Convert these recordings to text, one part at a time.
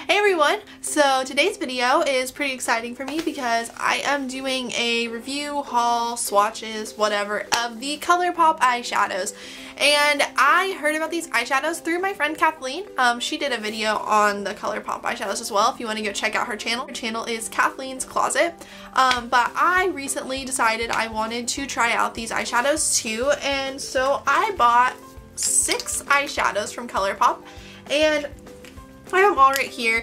Hey everyone! So today's video is pretty exciting for me because I am doing a review, haul, swatches, whatever, of the ColourPop eyeshadows. And I heard about these eyeshadows through my friend Kathleen. She did a video on the ColourPop eyeshadows as well if you want to go check out her channel. Her channel is Kathleen's Closet. But I recently decided I wanted to try out these eyeshadows too, and so I bought 6 eyeshadows from ColourPop, and I have them all right here.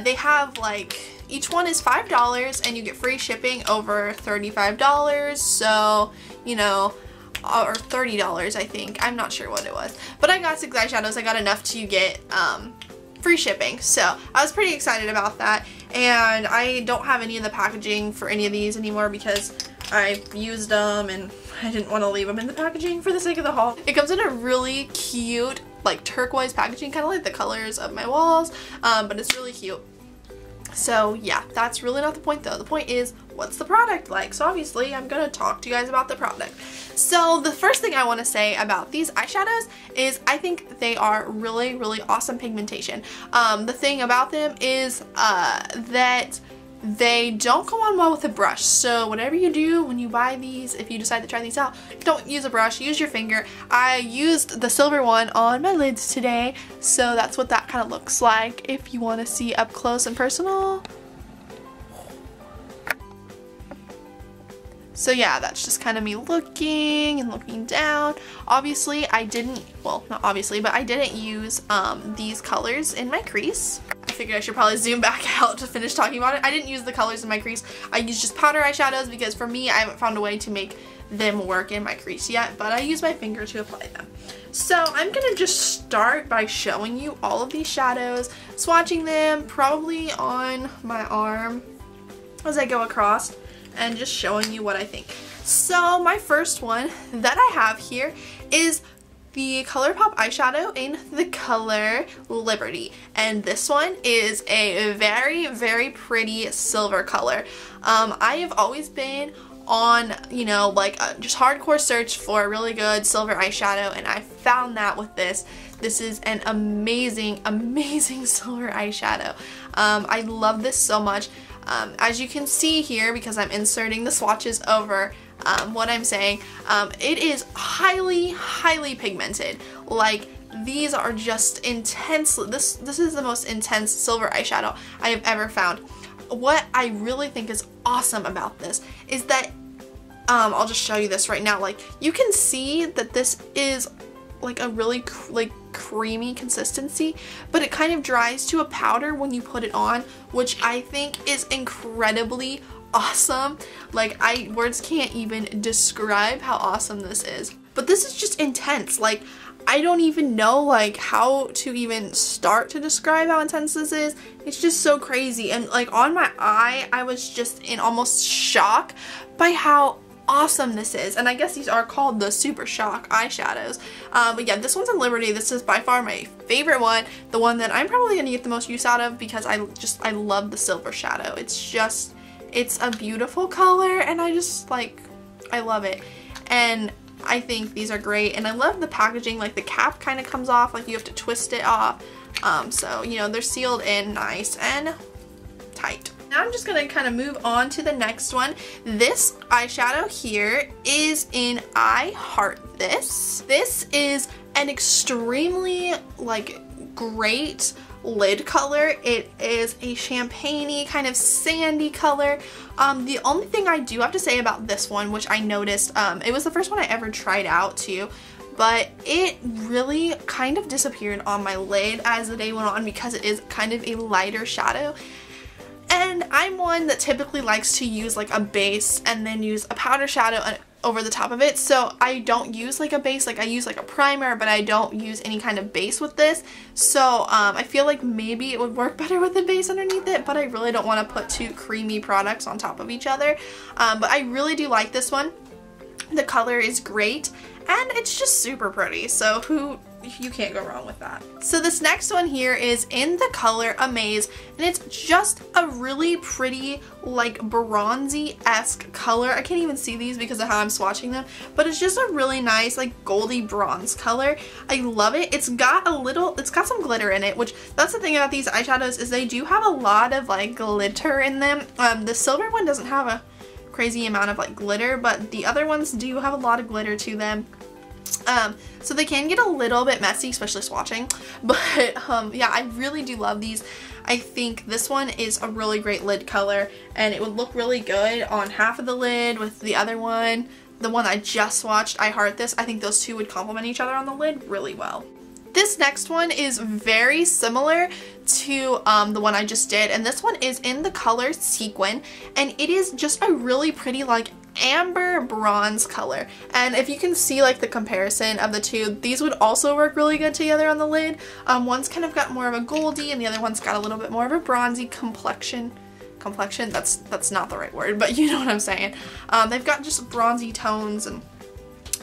They have like, each one is $5 and you get free shipping over $35, so you know, or $30 I think, I'm not sure what it was, but I got 6 eyeshadows. I got enough to get free shipping, so I was pretty excited about that. And I don't have any of the packaging for any of these anymore because I used them and I didn't want to leave them in the packaging for the sake of the haul. It comes in a really cute like turquoise packaging, kind of like the colors of my walls, but it's really cute. So yeah, that's really not the point though. The point is, what's the product like? So obviously I'm gonna talk to you guys about the product. So the first thing I want to say about these eyeshadows is I think they are really, really awesome pigmentation. The thing about them is that they don't go on well with a brush, so whatever you do when you buy these, if you decide to try these out, don't use a brush, use your finger. I used the silver one on my lids today, so that's what that kind of looks like if you want to see up close and personal. So yeah, that's just kind of me looking and looking down. Obviously I didn't, well not obviously, but I didn't use these colors in my crease. I figured I should probably zoom back out to finish talking about it. I didn't use the colors in my crease. I used just powder eyeshadows because for me I haven't found a way to make them work in my crease yet, but I use my finger to apply them. So I'm gonna just start by showing you all of these shadows, swatching them probably on my arm as I go across, and just showing you what I think. So my first one that I have here is the ColourPop eyeshadow in the color Liberty, and this one is a very, very pretty silver color. I have always been on, you know, like just hardcore search for a really good silver eyeshadow, and I found that with this. This is an amazing, amazing silver eyeshadow. I love this so much. As you can see here, because I'm inserting the swatches over what I'm saying, it is highly, highly pigmented. Like, these are just intense. This is the most intense silver eyeshadow I have ever found. What I really think is awesome about this is that, I'll just show you this right now. Like, you can see that this is like a really creamy consistency, but it kind of dries to a powder when you put it on, which I think is incredibly awesome. Like, words can't even describe how awesome this is. But this is just intense. Like, I don't even know like how to even start to describe how intense this is. It's just so crazy, and like on my eye I was just in almost shock by how awesome this is. And I guess these are called the Super Shock eyeshadows. But yeah, this one's in Liberty. This is by far my favorite one, the one that I'm probably gonna get the most use out of because I love the silver shadow. It's a beautiful color, and I love it. And I think these are great, and I love the packaging. Like, the cap kind of comes off, like you have to twist it off. So you know, they're sealed in nice and tight. Now I'm just going to kind of move on to the next one. This eyeshadow here is in I Heart This. This is an extremely like great lid color. It is a champagne-y kind of sandy color. The only thing I do have to say about this one, which I noticed, it was the first one I ever tried out too, but it really kind of disappeared on my lid as the day went on because it is kind of a lighter shadow. And I'm one that typically likes to use like a base and then use a powder shadow over the top of it. So I don't use like a base, like I use like a primer, but I don't use any kind of base with this. So I feel like maybe it would work better with a base underneath it, but I really don't want to put 2 creamy products on top of each other. But I really do like this one. The color is great, and it's just super pretty. So who you can't go wrong with that. So this next one here is in the color Amaze, and it's just a really pretty, like, bronzy-esque color. I can't even see these because of how I'm swatching them, but it's just a really nice, like, goldy bronze color. I love it. It's got some glitter in it, which that's the thing about these eyeshadows is they do have a lot of, like, glitter in them. The silver one doesn't have a crazy amount of, like, glitter, but the other ones do have a lot of glitter to them. So they can get a little bit messy, especially swatching, but yeah, I really do love these. I think this one is a really great lid color, and it would look really good on half of the lid with the other one. The one I just swatched, I Heart This, I think those two would complement each other on the lid really well. This next one is very similar to the one I just did, and this one is in the color Sequin, and it is just a really pretty, like, amber bronze color. And if you can see, like, the comparison of the two, these would also work really good together on the lid. One's kind of got more of a goldy, and the other one's got a little bit more of a bronzy complexion. That's not the right word, but you know what I'm saying. They've got just bronzy tones, and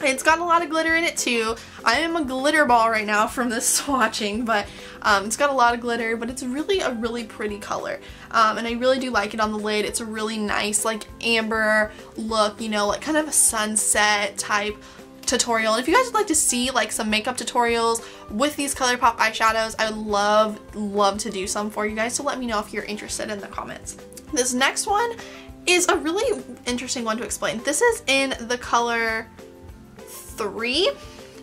it's got a lot of glitter in it too. I am a glitter ball right now from this swatching, but it's got a lot of glitter, but it's really a really pretty color. And I really do like it on the lid. It's a really nice, like, amber look, you know, like kind of a sunset type tutorial. And if you guys would like to see, like, some makeup tutorials with these ColourPop eyeshadows, I would love to do some for you guys, so let me know if you're interested in the comments. This next one is a really interesting one to explain. This is in the color 3,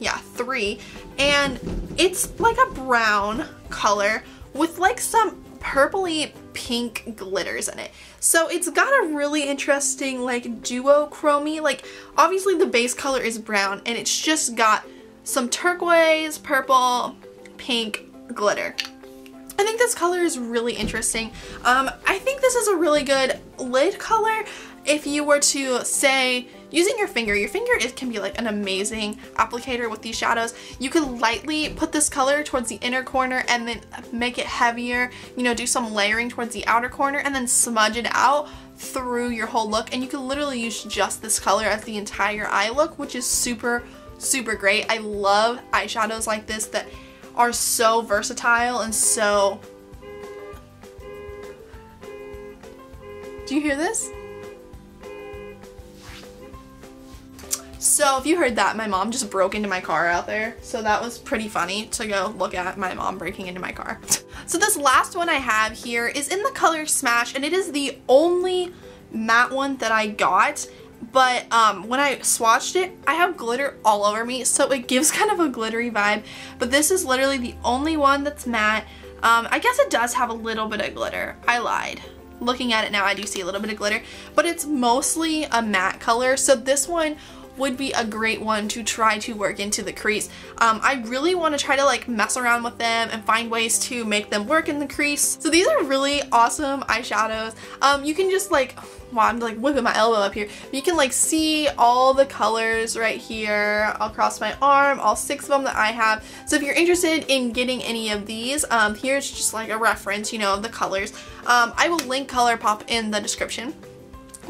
yeah, 3, and it's like a brown color with, like, some purpley pink glitters in it. So it's got a really interesting, like, duochrome. Like, obviously the base color is brown, and it's just got some turquoise, purple, pink glitter. I think this color is really interesting. I think this is a really good lid color. If you were to, say, using your finger can be like an amazing applicator with these shadows. You can lightly put this color towards the inner corner and then make it heavier, you know, do some layering towards the outer corner and then smudge it out through your whole look, and you can literally use just this color as the entire eye look, which is super great. I love eyeshadows like this that are so versatile and so... Do you hear this? So if you heard that, my mom just broke into my car out there. So that was pretty funny to go look at my mom breaking into my car. So this last one I have here is in the color Smash, and it is the only matte one that I got. But when I swatched it, I have glitter all over me, so it gives kind of a glittery vibe. But this is literally the only one that's matte. I guess it does have a little bit of glitter. I lied. Looking at it now, I do see a little bit of glitter, but it's mostly a matte color. So this one would be a great one to try to work into the crease. I really want to try to, like, mess around with them and find ways to make them work in the crease. So these are really awesome eyeshadows. You can just, like, wow, I'm like whipping my elbow up here. You can, like, see all the colors right here across my arm, all 6 of them that I have. So if you're interested in getting any of these, here's just like a reference, you know, of the colors. I will link ColourPop in the description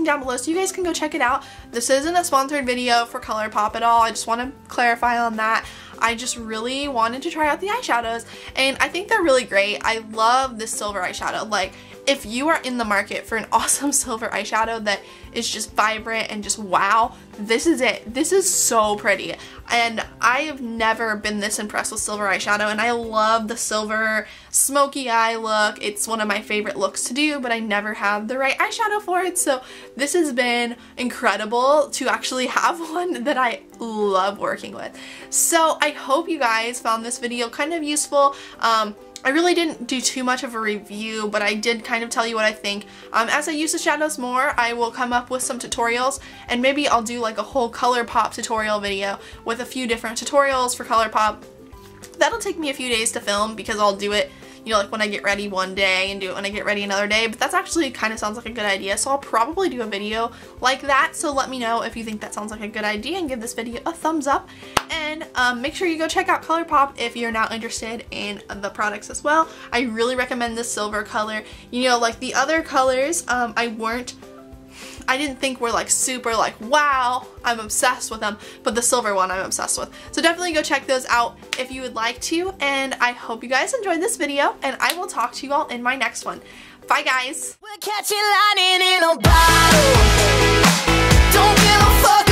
down below so you guys can go check it out. This isn't a sponsored video for ColourPop at all. I just want to clarify on that. I just really wanted to try out the eyeshadows, and I think they're really great. I love this silver eyeshadow. Like, if you are in the market for an awesome silver eyeshadow that is just vibrant and just wow, this is it. This is so pretty, and I have never been this impressed with silver eyeshadow, and I love the silver smoky eye look. It's one of my favorite looks to do, but I never have the right eyeshadow for it, so this has been incredible to actually have one that I love working with. So I hope you guys found this video kind of useful. I really didn't do too much of a review, but I did kind of tell you what I think. As I use the shadows more, I will come up with some tutorials, and maybe I'll do like a whole ColourPop tutorial video with a few different tutorials for ColourPop. That'll take me a few days to film because I'll do it, you know, like when I get ready one day and do it when I get ready another day, but that's actually kind of sounds like a good idea, so I'll probably do a video like that. So let me know if you think that sounds like a good idea and give this video a thumbs up, and make sure you go check out ColourPop if you're now interested in the products as well. I really recommend this silver color. You know, like the other colors, I I didn't think were like super like, wow, I'm obsessed with them, but the silver one I'm obsessed with. So definitely go check those out if you would like to, and I hope you guys enjoyed this video, and I will talk to you all in my next one. Bye guys! We're catching lightning in a bottle. Don't give a fuck.